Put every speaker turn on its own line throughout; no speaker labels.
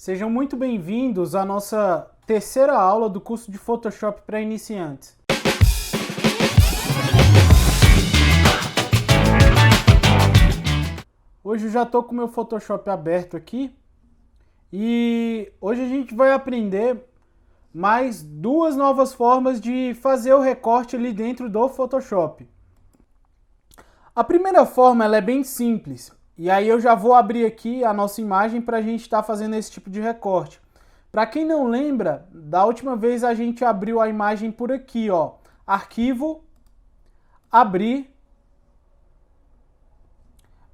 Sejam muito bem-vindos à nossa terceira aula do curso de Photoshop para iniciantes. Hoje eu já estou com o meu Photoshop aberto aqui e hoje a gente vai aprender mais duas novas formas de fazer o recorte ali dentro do Photoshop. A primeira forma ela é bem simples. E aí eu já vou abrir aqui a nossa imagem para a gente estar fazendo esse tipo de recorte. Para quem não lembra, da última vez a gente abriu a imagem por aqui, ó. Arquivo, abrir.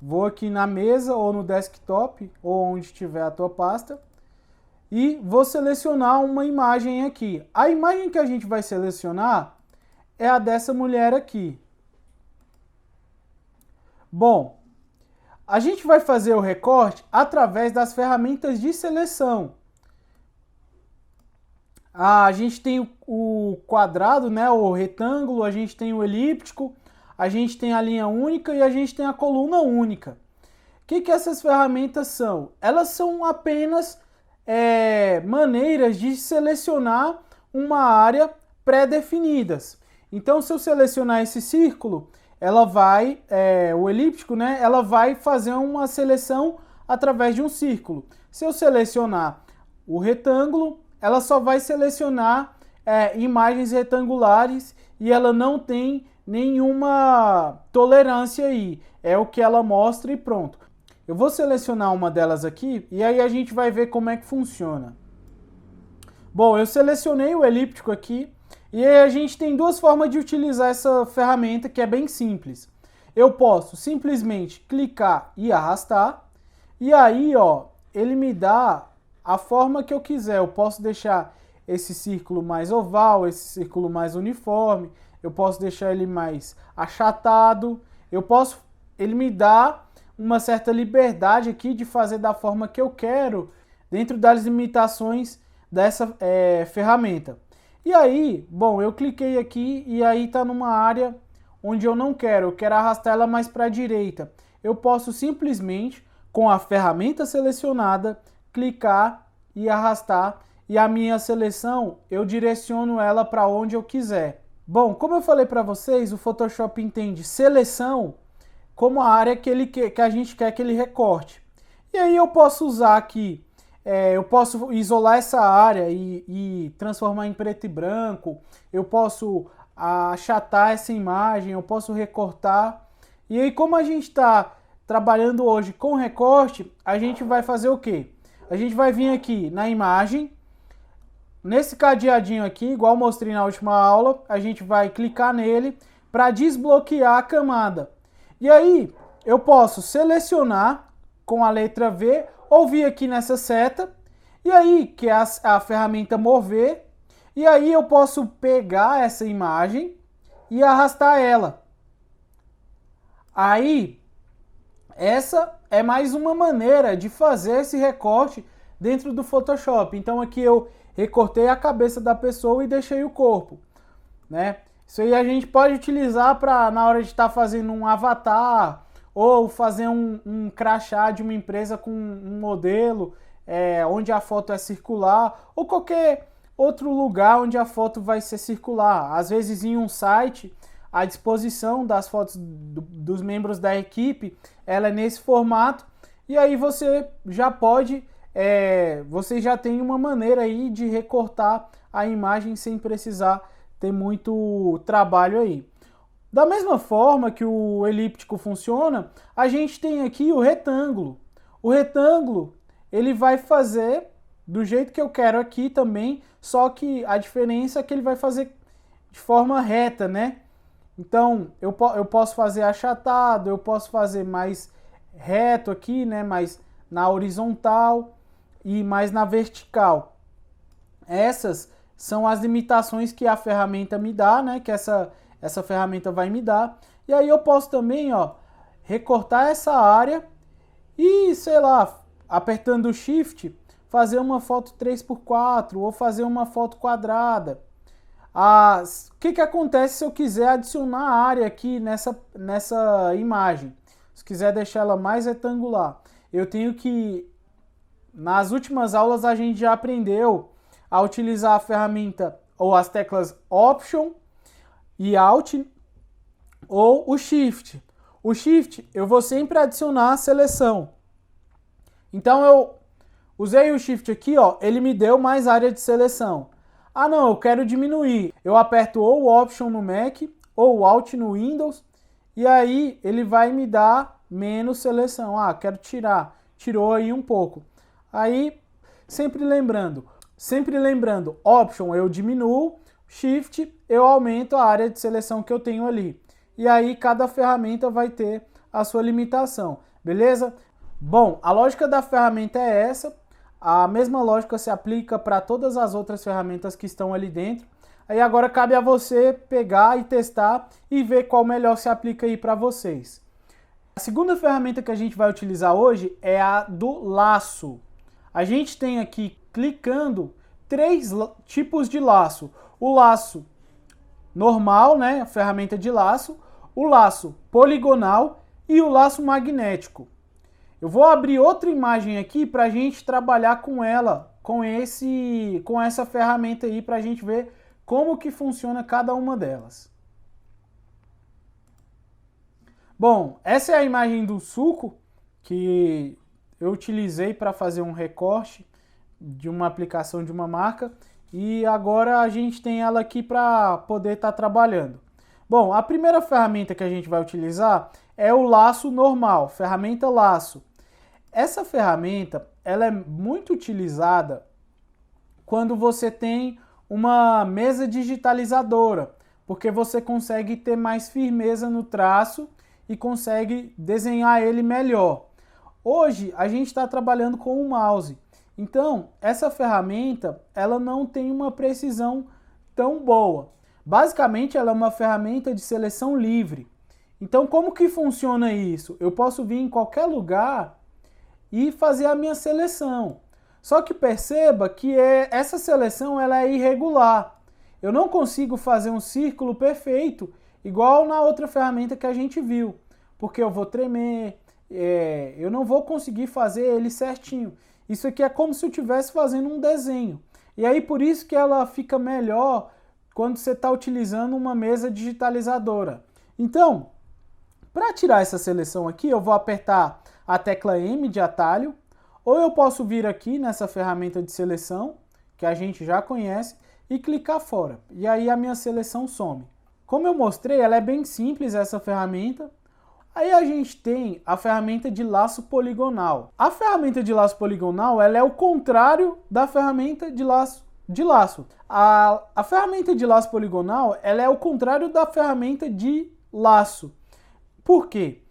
Vou aqui na mesa ou no desktop, ou onde estiver a tua pasta. E vou selecionar uma imagem aqui. A imagem que a gente vai selecionar é a dessa mulher aqui. Bom, a gente vai fazer o recorte através das ferramentas de seleção. A gente tem o quadrado, né, o retângulo, a gente tem o elíptico, a gente tem a linha única e a gente tem a coluna única. O que essas ferramentas são? Elas são apenas maneiras de selecionar uma área pré-definidas. Então, se eu selecionar esse círculo, ela vai, o elíptico, né, ela vai fazer uma seleção através de um círculo. Se eu selecionar o retângulo, ela só vai selecionar imagens retangulares e ela não tem nenhuma tolerância aí. É o que ela mostra e pronto. Eu vou selecionar uma delas aqui e aí a gente vai ver como é que funciona. Bom, eu selecionei o elíptico aqui. E aí a gente tem duas formas de utilizar essa ferramenta que é bem simples. Eu posso simplesmente clicar e arrastar. E aí, ó, ele me dá a forma que eu quiser. Eu posso deixar esse círculo mais oval, esse círculo mais uniforme. Eu posso deixar ele mais achatado. Ele me dá uma certa liberdade aqui de fazer da forma que eu quero, dentro das limitações dessa ferramenta. E aí, bom, eu cliquei aqui e aí está numa área onde eu não quero, eu quero arrastar ela mais para a direita. Eu posso simplesmente, com a ferramenta selecionada, clicar e arrastar e a minha seleção, eu direciono ela para onde eu quiser. Bom, como eu falei para vocês, o Photoshop entende seleção como a área que a gente quer que ele recorte. E aí eu posso usar aqui eu posso isolar essa área e transformar em preto e branco, eu posso achatar essa imagem, eu posso recortar. E aí, como a gente está trabalhando hoje com recorte, a gente vai fazer o quê? A gente vai vir aqui na imagem, nesse cadeadinho aqui, igual mostrei na última aula, a gente vai clicar nele para desbloquear a camada. E aí, eu posso selecionar com a letra V, ou vir aqui nessa seta, e aí, que é a ferramenta mover, e aí eu posso pegar essa imagem e arrastar ela. Aí, essa é mais uma maneira de fazer esse recorte dentro do Photoshop. Então aqui eu recortei a cabeça da pessoa e deixei o corpo, né? Isso aí a gente pode utilizar para na hora de estar fazendo um avatar, ou fazer um crachá de uma empresa com um modelo onde a foto é circular, ou qualquer outro lugar onde a foto vai ser circular. Às vezes em um site, a disposição das fotos dos membros da equipe, ela é nesse formato, e aí você já pode, você já tem uma maneira aí de recortar a imagem sem precisar ter muito trabalho aí. Da mesma forma que o elíptico funciona, a gente tem aqui o retângulo. O retângulo, ele vai fazer do jeito que eu quero aqui também, só que a diferença é que ele vai fazer de forma reta, né? Então, eu posso fazer achatado, eu posso fazer mais reto aqui, né? Mais na horizontal e mais na vertical. Essas são as limitações que a ferramenta me dá, né? Que essa ferramenta vai me dar. E aí eu posso também, ó, recortar essa área e, sei lá, apertando o Shift, fazer uma foto 3x4 ou fazer uma foto quadrada. O que acontece se eu quiser adicionar a área aqui nessa imagem? Se quiser deixar ela mais retangular, eu tenho que nas últimas aulas a gente já aprendeu a utilizar a ferramenta ou as teclas Option e Alt ou o Shift. O Shift eu vou sempre adicionar a seleção. Então eu usei o Shift aqui, ó, ele me deu mais área de seleção. Ah não, eu quero diminuir. Eu aperto ou o Option no Mac ou o Alt no Windows e aí ele vai me dar menos seleção. Ah, quero tirar. Tirou aí um pouco. Aí, sempre lembrando, Option eu diminuo, Shift eu aumento a área de seleção que eu tenho ali. E aí cada ferramenta vai ter a sua limitação, beleza? Bom, a lógica da ferramenta é essa. A mesma lógica se aplica para todas as outras ferramentas que estão ali dentro. Aí agora cabe a você pegar e testar e ver qual melhor se aplica aí para vocês. A segunda ferramenta que a gente vai utilizar hoje é a do laço. A gente tem aqui, clicando, 3 tipos de laço. O laço normal, né, a ferramenta de laço, o laço poligonal e o laço magnético. Eu vou abrir outra imagem aqui para a gente trabalhar com ela, com essa ferramenta aí, para a gente ver como que funciona cada uma delas. Bom, essa é a imagem do suco que eu utilizei para fazer um recorte de uma aplicação de uma marca e agora a gente tem ela aqui para poder estar trabalhando. Bom, a primeira ferramenta que a gente vai utilizar é o laço normal, ferramenta laço. Essa ferramenta ela é muito utilizada quando você tem uma mesa digitalizadora, porque você consegue ter mais firmeza no traço e consegue desenhar ele melhor. Hoje a gente está trabalhando com o mouse, então essa ferramenta ela não tem uma precisão tão boa. Basicamente ela é uma ferramenta de seleção livre. Então como que funciona isso? Eu posso vir em qualquer lugar e fazer a minha seleção. Só que perceba que essa seleção ela é irregular. Eu não consigo fazer um círculo perfeito igual na outra ferramenta que a gente viu, porque eu vou tremer, eu não vou conseguir fazer ele certinho. Isso aqui é como se eu estivesse fazendo um desenho. E aí por isso que ela fica melhor quando você está utilizando uma mesa digitalizadora. Então, para tirar essa seleção aqui, eu vou apertar a tecla M de atalho, ou eu posso vir aqui nessa ferramenta de seleção, que a gente já conhece, e clicar fora. E aí a minha seleção some. Como eu mostrei, ela é bem simples essa ferramenta. Aí a gente tem a ferramenta de laço poligonal. A ferramenta de laço poligonal ela é o contrário da ferramenta de laço. A ferramenta de laço poligonal ela é o contrário da ferramenta de laço. Por quê?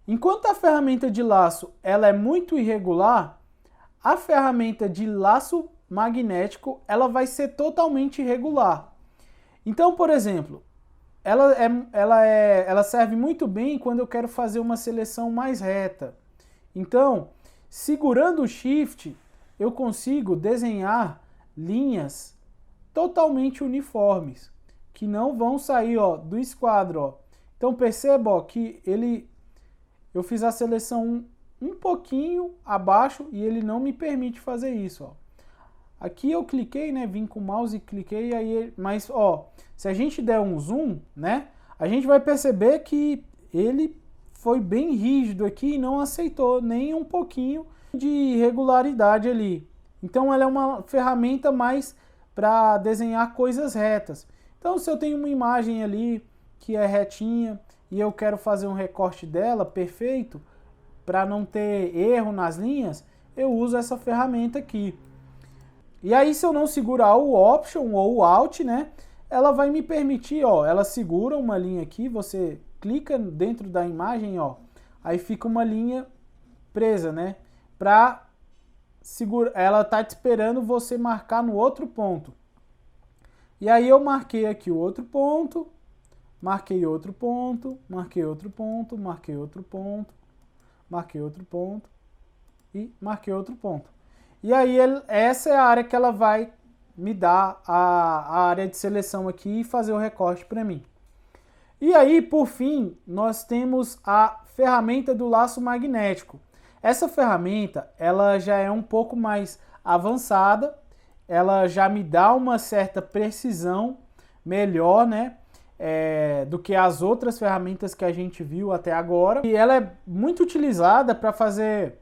Enquanto a ferramenta de laço ela é muito irregular, a ferramenta de laço magnético ela vai ser totalmente irregular. Então, por exemplo, ela serve muito bem quando eu quero fazer uma seleção mais reta. Então, segurando o Shift, eu consigo desenhar linhas totalmente uniformes, que não vão sair do esquadro. Ó. Então, perceba que eu fiz a seleção um pouquinho abaixo e ele não me permite fazer isso. Ó. Aqui eu cliquei, né, vim com o mouse e cliquei, mas se a gente der um zoom, né, a gente vai perceber que ele foi bem rígido aqui e não aceitou nem um pouquinho de irregularidade ali. Então ela é uma ferramenta mais para desenhar coisas retas. Então se eu tenho uma imagem ali que é retinha e eu quero fazer um recorte dela perfeito, para não ter erro nas linhas, eu uso essa ferramenta aqui. E aí se eu não segurar o Option ou o Alt, né, ela vai me permitir, ela segura uma linha aqui, você clica dentro da imagem, aí fica uma linha presa, né, para segurar, ela tá te esperando você marcar no outro ponto. E aí eu marquei aqui o outro ponto, marquei outro ponto, marquei outro ponto, marquei outro ponto, marquei outro ponto e marquei outro ponto. E aí essa é a área que ela vai me dar a área de seleção aqui e fazer o recorte para mim. E aí, por fim, nós temos a ferramenta do laço magnético. Essa ferramenta, ela já é um pouco mais avançada, ela já me dá uma certa precisão melhor, né? Do que as outras ferramentas que a gente viu até agora. E ela é muito utilizada para fazer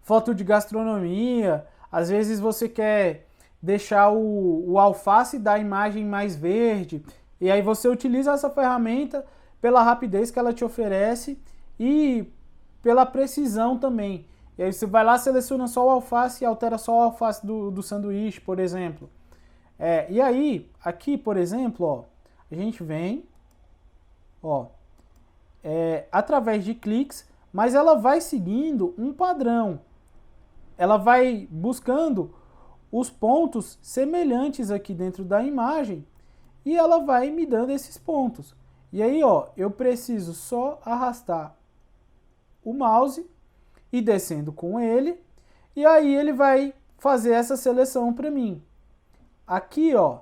foto de gastronomia. Às vezes você quer deixar o alface da imagem mais verde, e aí você utiliza essa ferramenta pela rapidez que ela te oferece e pela precisão também. E aí você vai lá, seleciona só o alface e altera só o alface do sanduíche, por exemplo. E aí, aqui, por exemplo, ó, a gente vem, ó, através de cliques, mas ela vai seguindo um padrão. Ela vai buscando os pontos semelhantes aqui dentro da imagem e ela vai me dando esses pontos. E aí, ó, eu preciso só arrastar o mouse e descendo com ele, e aí ele vai fazer essa seleção para mim. Aqui, ó,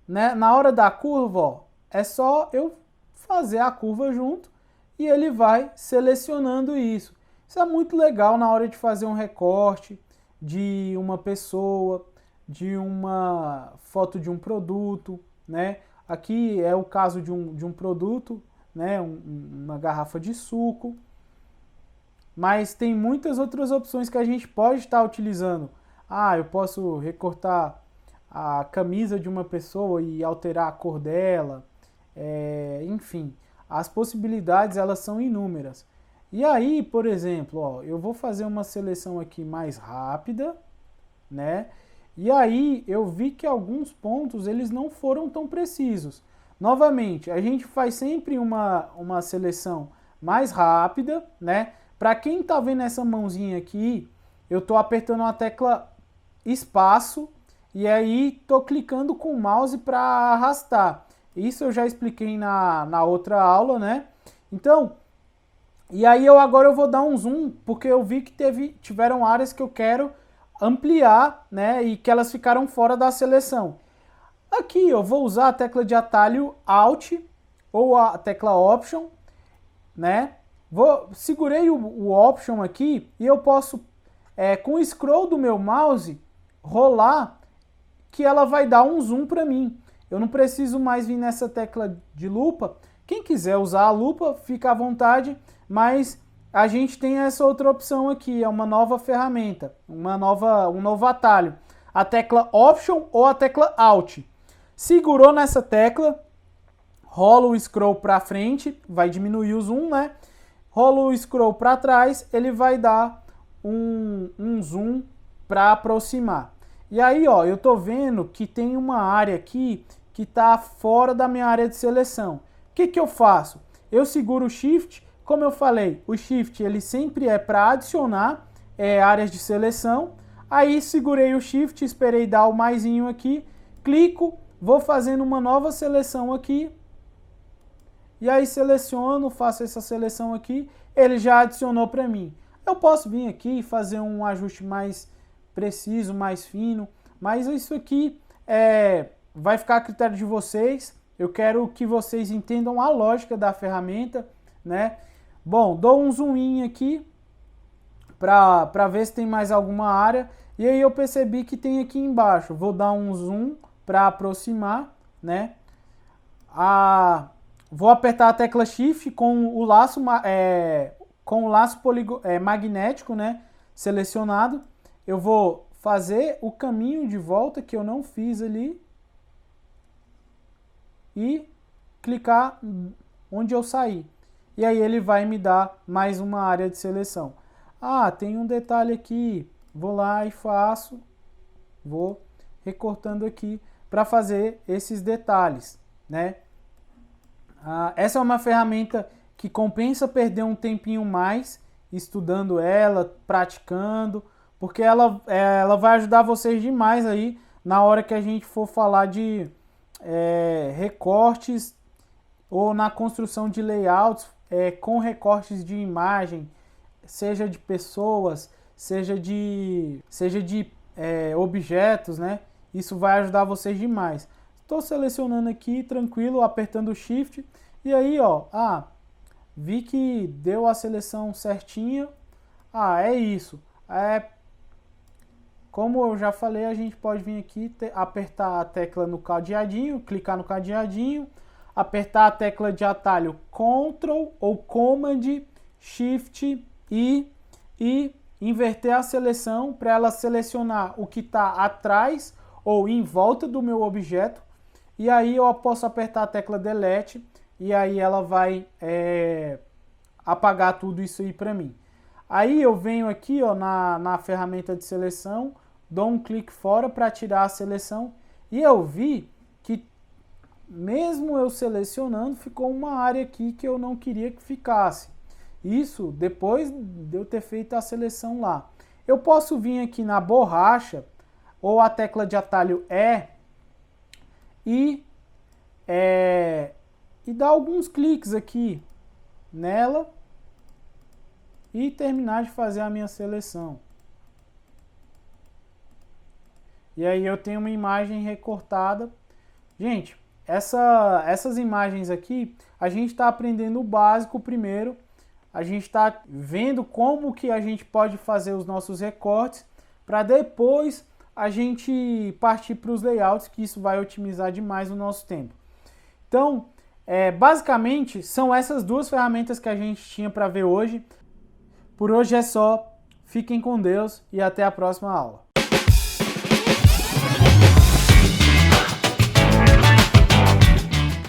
né, na hora da curva, ó, é só eu fazer a curva junto e ele vai selecionando isso. Isso é muito legal na hora de fazer um recorte de uma pessoa, de uma foto de um produto, né? Aqui é o caso de um produto, né? Uma garrafa de suco. Mas tem muitas outras opções que a gente pode estar utilizando. Eu posso recortar a camisa de uma pessoa e alterar a cor dela. Enfim, as possibilidades elas são inúmeras. E aí, por exemplo, ó, eu vou fazer uma seleção aqui mais rápida, né? E aí eu vi que alguns pontos eles não foram tão precisos. Novamente, a gente faz sempre uma seleção mais rápida, né? Para quem está vendo essa mãozinha aqui, eu estou apertando a tecla espaço e aí estou clicando com o mouse para arrastar. Isso eu já expliquei na outra aula, né? Então, e aí agora eu vou dar um zoom, porque eu vi que tiveram áreas que eu quero ampliar, né? E que elas ficaram fora da seleção. Aqui eu vou usar a tecla de atalho Alt ou a tecla Option, né? Segurei o Option aqui e eu posso, com o scroll do meu mouse, rolar, que ela vai dar um zoom para mim. Eu não preciso mais vir nessa tecla de lupa. Quem quiser usar a lupa, fica à vontade, mas a gente tem essa outra opção aqui, é uma nova ferramenta, um novo atalho. A tecla Option ou a tecla Alt. Segurou nessa tecla, rola o scroll para frente, vai diminuir o zoom, né? Rola o scroll para trás, ele vai dar um zoom para aproximar. E aí, ó, eu tô vendo que tem uma área aqui que está fora da minha área de seleção. O que eu faço? Eu seguro o Shift, como eu falei, o Shift ele sempre é para adicionar áreas de seleção. Aí segurei o Shift, esperei dar o maisinho aqui, clico, vou fazendo uma nova seleção aqui. E aí seleciono, faço essa seleção aqui, ele já adicionou para mim. Eu posso vir aqui e fazer um ajuste mais preciso, mais fino, mas isso aqui vai ficar a critério de vocês. Eu quero que vocês entendam a lógica da ferramenta, né? Bom, dou um zoom in aqui para ver se tem mais alguma área. E aí eu percebi que tem aqui embaixo. Vou dar um zoom para aproximar, né? Vou apertar a tecla Shift com o laço, magnético, né? Selecionado. Eu vou fazer o caminho de volta que eu não fiz ali e clicar onde eu saí. E aí ele vai me dar mais uma área de seleção. Tem um detalhe aqui. Vou lá e faço. Vou recortando aqui para fazer esses detalhes, né? Essa é uma ferramenta que compensa perder um tempinho mais estudando ela, praticando, porque ela vai ajudar vocês demais aí na hora que a gente for falar de recortes ou na construção de layouts com recortes de imagem, seja de pessoas, seja de objetos, né? Isso vai ajudar vocês demais. Estou selecionando aqui, tranquilo, apertando o Shift, e aí, ó, vi que deu a seleção certinha. Ah, é isso. Como eu já falei, a gente pode vir aqui, apertar a tecla no cadeadinho, clicar no cadeadinho, apertar a tecla de atalho Ctrl ou Command, Shift e inverter a seleção para ela selecionar o que está atrás ou em volta do meu objeto. E aí eu posso apertar a tecla Delete e aí ela vai apagar tudo isso aí para mim. Aí eu venho aqui ó, na ferramenta de seleção, dou um clique fora para tirar a seleção e eu vi que mesmo eu selecionando, ficou uma área aqui que eu não queria que ficasse. Isso depois de eu ter feito a seleção lá. Eu posso vir aqui na borracha ou a tecla de atalho E dar alguns cliques aqui nela e terminar de fazer a minha seleção. E aí eu tenho uma imagem recortada. Gente, essas imagens aqui, a gente está aprendendo o básico primeiro. A gente está vendo como que a gente pode fazer os nossos recortes para depois a gente partir para os layouts, que isso vai otimizar demais o nosso tempo. Então, basicamente, são essas duas ferramentas que a gente tinha para ver hoje. Por hoje é só. Fiquem com Deus e até a próxima aula.